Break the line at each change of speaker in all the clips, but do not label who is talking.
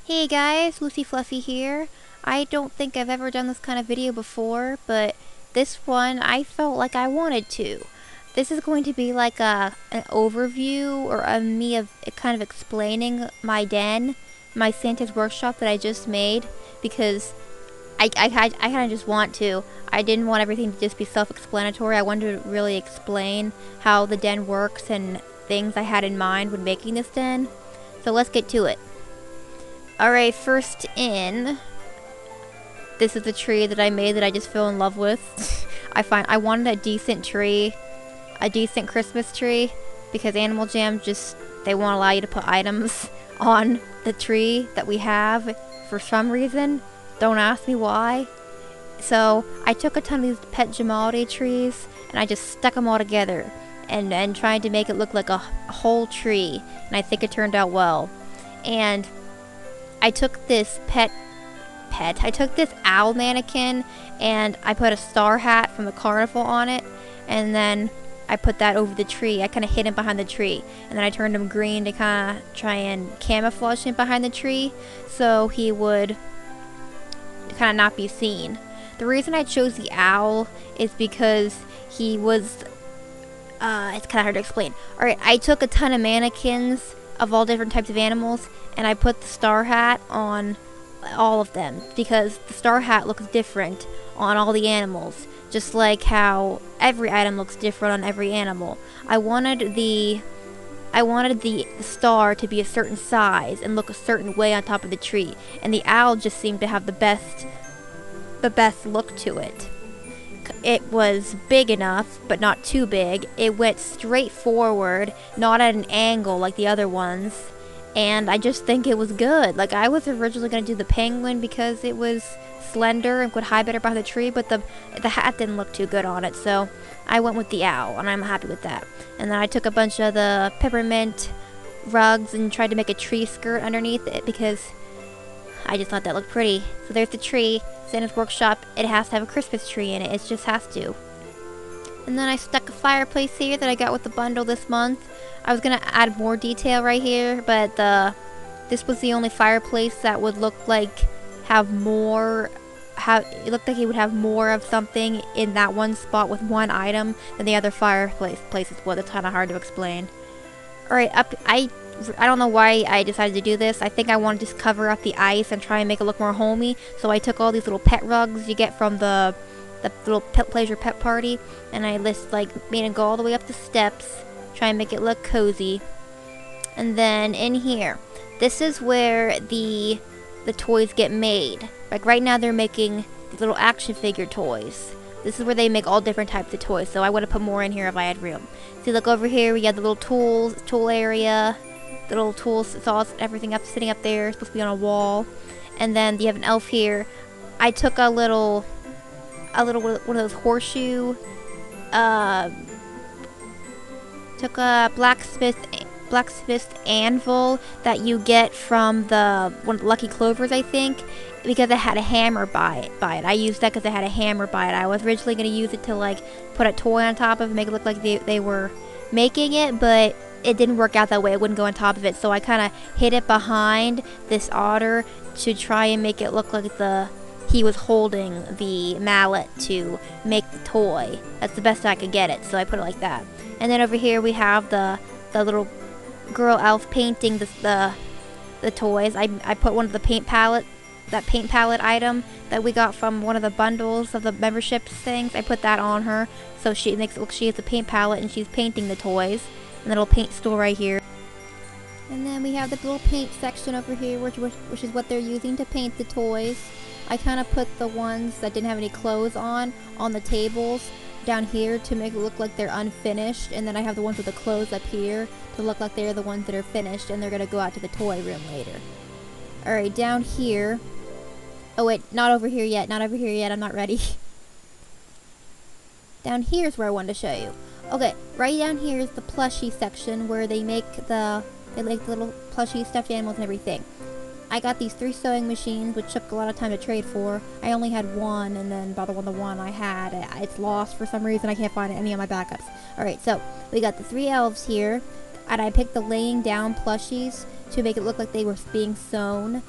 Hey guys, Lucy Fluffy here. I don't think I've ever done this kind of video before, but this one I felt like I wanted to. This is going to be like an overview or a me of kind of explaining my den, my Santa's workshop that I just made, because I kind of just want to. I didn't want everything to just be self-explanatory. I wanted to really explain how the den works and things I had in mind when making this den. So let's get to it. Alright, first in, this is the tree that I made that I just fell in love with. I wanted a decent tree, a decent Christmas tree, because Animal Jam they won't allow you to put items on the tree that we have for some reason. Don't ask me why. So I took a ton of these Pet Gemaldi trees and I just stuck them all together and tried to make it look like a whole tree, and I think it turned out well. And I took this I took this owl mannequin and I put a star hat from the carnival on it, and then I put that over the tree. I kind of hid him behind the tree, and then I turned him green to kind of try and camouflage him behind the tree so he would kind of not be seen. The reason I chose the owl is because he was, it's kind of hard to explain. Alright, I took a ton of mannequins of all different types of animals, and I put the star hat on all of them because the star hat looks different on all the animals, just like how every item looks different on every animal. I wanted the star to be a certain size and look a certain way on top of the tree, and the owl just seemed to have the best look to it. It was big enough, but not too big. It went straight forward, not at an angle like the other ones. And I just think it was good. Like, I was originally going to do the penguin because it was slender and could hide better behind the tree, but the hat didn't look too good on it. So I went with the owl, and I'm happy with that. And then I took a bunch of the peppermint rugs and tried to make a tree skirt underneath it because I just thought that looked pretty. So there's the tree. Santa's workshop. It has to have a Christmas tree in it. It just has to. And then I stuck a fireplace here that I got with the bundle this month. I was gonna add more detail right here, but this was the only fireplace that would look like it looked like it would have more of something in that one spot with one item than the other places would. It's kind of hard to explain. Alright, I don't know why I decided to do this. I think I want to just cover up the ice and try and make it look more homey. So I took all these little pet rugs you get from the little Pleasure Pet Party, and I made it go all the way up the steps, try and make it look cozy. And then in here, this is where the toys get made. Like right now they're making these little action figure toys. This is where they make all different types of toys, so I would have put more in here if I had room. See, look over here, we have the little tool area. The little tools, it's all everything sitting up there. It's supposed to be on a wall. And then you have an elf here. I took a little one of those horseshoe. Took a blacksmith anvil that you get from one of the Lucky Clovers, I think, because it had a hammer by it. I used that because it had a hammer by it. I was originally going to use it to put a toy on top of it, make it look like they were making it, but it didn't work out that way. It wouldn't go on top of it, so I kind of hid it behind this otter to try and make it look like he was holding the mallet to make the toy. That's the best I could get it, so I put it like that. And then over here we have the little girl elf painting the toys. I put one of the paint palette item that we got from one of the bundles of the membership things. I put that on her, so she makes it look she has a paint palette and she's painting the toys. And the little paint stool right here. And then we have the little paint section over here, which is what they're using to paint the toys. I kind of put the ones that didn't have any clothes on the tables down here to make it look like they're unfinished, and then I have the ones with the clothes up here to look like they're the ones that are finished and they're going to go out to the toy room later. Alright, down here. Oh wait, not over here yet, I'm not ready. Down here's where I wanted to show you. Okay, right down here is the plushie section where they make the little plushie stuffed animals and everything. I got these 3 sewing machines, which took a lot of time to trade for. I only had one, and then about the one I had, it's lost for some reason. I can't find any of my backups. Alright, so we got the 3 elves here, and I picked the laying down plushies to make it look like they were being sewn.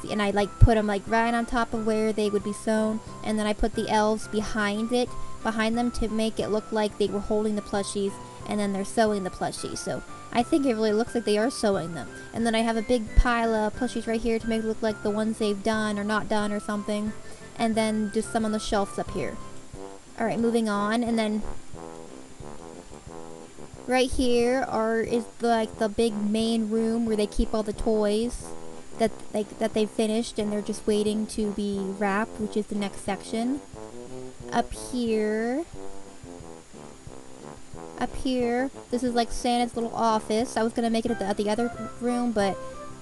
and I like put them like right on top of where they would be sewn, and then I put the elves behind them to make it look like they were holding the plushies, and then they're sewing the plushies. So I think it really looks like they are sewing them. And then I have a big pile of plushies right here to make it look like the ones they've done or not done or something, and then just some on the shelves up here. Alright, moving on, and then right here is the big main room where they keep all the toys that they've finished and they're just waiting to be wrapped, which is the next section. Up here, this is like Santa's little office. I was gonna make it at the other room, but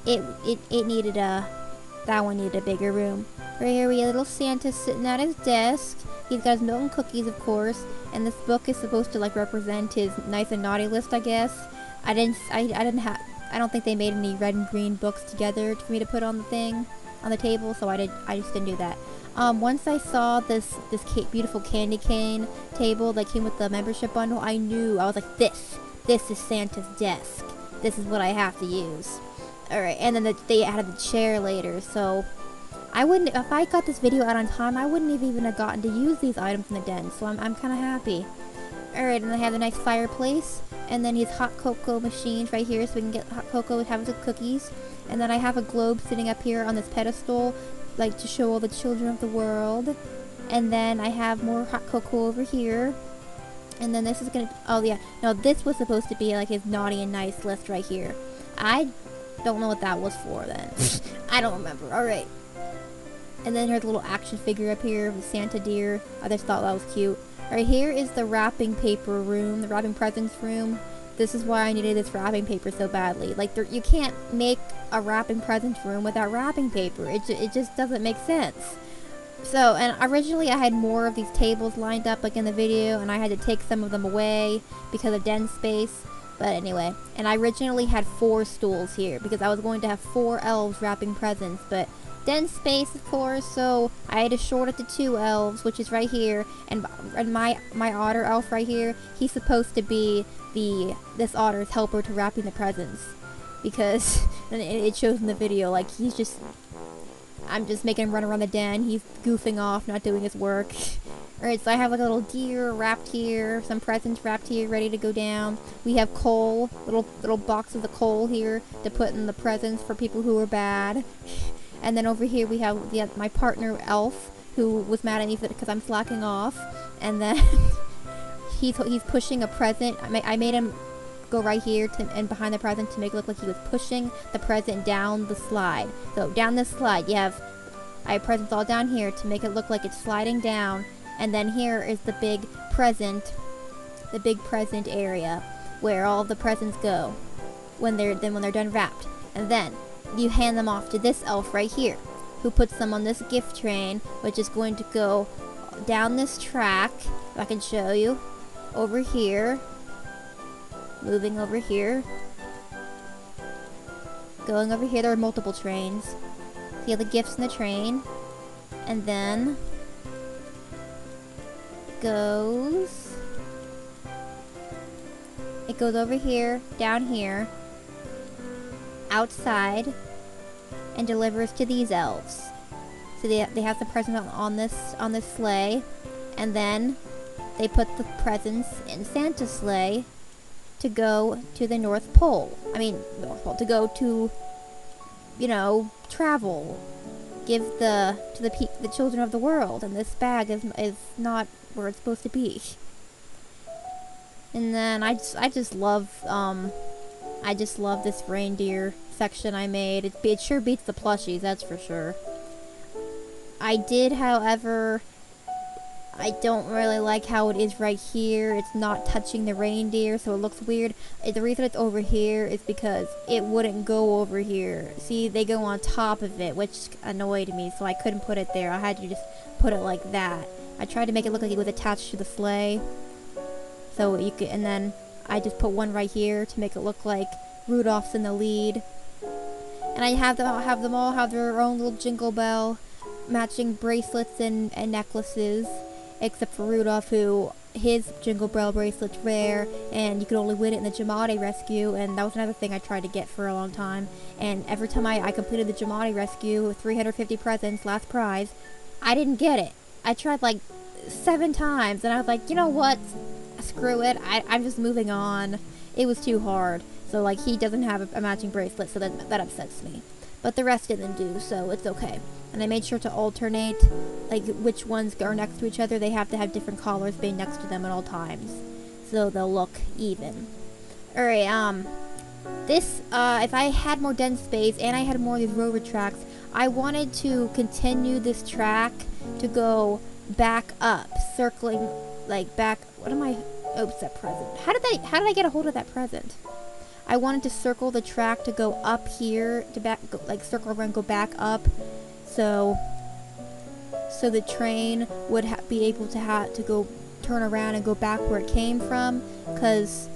it needed that one needed a bigger room. Right here we have little Santa sitting at his desk. He's got his milk and cookies, of course, and this book is supposed to like represent his nice and naughty list, I guess. I don't think they made any red and green books together for me to put on the table, so I just didn't do that. Once I saw this beautiful candy cane table that came with the membership bundle, I was like, this is Santa's desk. This is what I have to use. Alright, and then they added the chair later, so if I got this video out on time, I wouldn't have even gotten to use these items in the den, so I'm kind of happy. Alright, and I have a nice fireplace, and then his hot cocoa machines right here so we can get hot cocoa and have the cookies. And then I have a globe sitting up here on this pedestal, like to show all the children of the world. And then I have more hot cocoa over here. And then this is gonna, oh yeah, no, this was supposed to be like his naughty and nice list right here. I don't know what that was for then. I don't remember. Alright. And then here's a little action figure up here with Santa deer. I just thought that was cute. Alright, here is the wrapping paper room, the wrapping presents room. This is why I needed this wrapping paper so badly. Like, you can't make a wrapping presents room without wrapping paper. It just doesn't make sense. So, and originally I had more of these tables lined up like in the video, and I had to take some of them away because of den space. But anyway, and I originally had 4 stools here because I was going to have 4 elves wrapping presents, but den space, of course, so I had to short it to 2 elves, which is right here, and my otter elf right here, he's supposed to be this otter's helper to wrapping the presents, because and it shows in the video, like, I'm just making him run around the den, he's goofing off, not doing his work. Alright, so I have like a little deer wrapped here, some presents wrapped here, ready to go down. We have coal, little boxes of coal here to put in the presents for people who are bad. And then over here we have my partner Elf, who was mad at me because I'm slacking off. And then he's pushing a present. I made him go right here and behind the present to make it look like he was pushing the present down the slide. So down this slide, I have presents all down here to make it look like it's sliding down. And then here is the big present area where all the presents go when they're done wrapped. And then you hand them off to this elf right here, who puts them on this gift train, which is going to go down this track. If I can show you, over here, moving over here, going over here. There are multiple trains. See all the gifts in the train, and then it goes over here, down here, outside, and delivers to these elves. So they have the present on this sleigh, and then they put the presents in Santa's sleigh to go to the North Pole. I mean, to go to, travel, give to the children of the world. And this bag is not where it's supposed to be. And then I just love this reindeer section I made. It sure beats the plushies, that's for sure. I did, however, I don't really like how it is right here. It's not touching the reindeer, so it looks weird. The reason it's over here is because it wouldn't go over here. See, they go on top of it, which annoyed me, so I couldn't put it there. I had to just put it like that. I tried to make it look like it was attached to the sleigh. So you could, and then I just put one right here to make it look like Rudolph's in the lead. And I have them all have their own little Jingle Bell matching bracelets and necklaces, except for Rudolph, who his Jingle Bell bracelet's rare, and you could only win it in the Jamade rescue, and that was another thing I tried to get for a long time. And every time I completed the Jamade rescue with 350 presents, last prize, I didn't get it. I tried like 7 times, and I was like, you know what? Screw it. I'm just moving on. It was too hard. So like he doesn't have a matching bracelet, so that upsets me. But the rest didn't do, so it's okay. And I made sure to alternate, like, which ones are next to each other. They have to have different collars being next to them at all times, so they'll look even. Alright, this, if I had more den space and I had more of these rover tracks, I wanted to continue this track to go back up, circling, like, back, what am I, oops, that present. How did I get a hold of that present? I wanted to circle the track to go up here, to like circle around, go back up, so the train would be able to go turn around and go back where it came from, because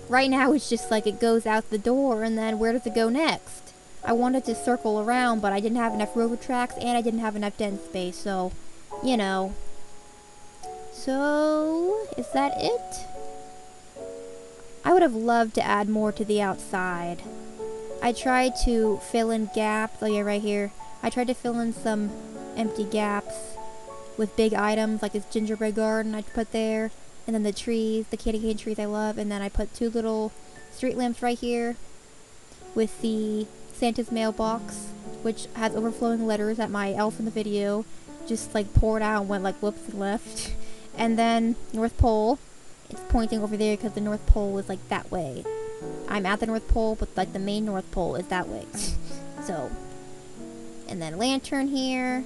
right now it's just like it goes out the door and then where does it go next? I wanted to circle around, but I didn't have enough rover tracks and I didn't have enough den space, so, you know. So, is that it? I would have loved to add more to the outside. I tried to fill in gaps. Oh yeah, right here. I tried to fill in some empty gaps with big items, like this gingerbread garden I put there, and then the trees, the candy cane trees I love, and then I put 2 little street lamps right here with the Santa's mailbox, which has overflowing letters that my elf in the video just like poured out and went like whoops and left. And then North Pole. It's pointing over there because the North Pole is like that way. I'm at the North Pole, but like the main North Pole is that way. So, and then lantern here.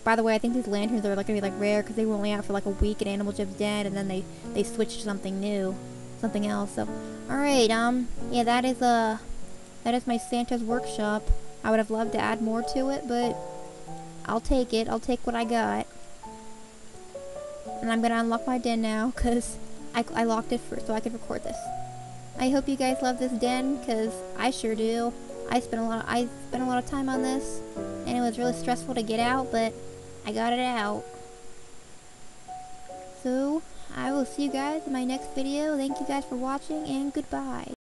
By the way, I think these lanterns are like gonna be like rare because they were only out for like a week at Animal Jim's Den, and then they switched to something new, something else. So, all right, yeah, that is my Santa's workshop. I would have loved to add more to it, but I'll take it. I'll take what I got. And I'm gonna unlock my den now because I locked it first so I could record this. I hope you guys love this den because I sure do. I spent a lot of time on this, and it was really stressful to get out, but I got it out. So I will see you guys in my next video. Thank you guys for watching, and goodbye.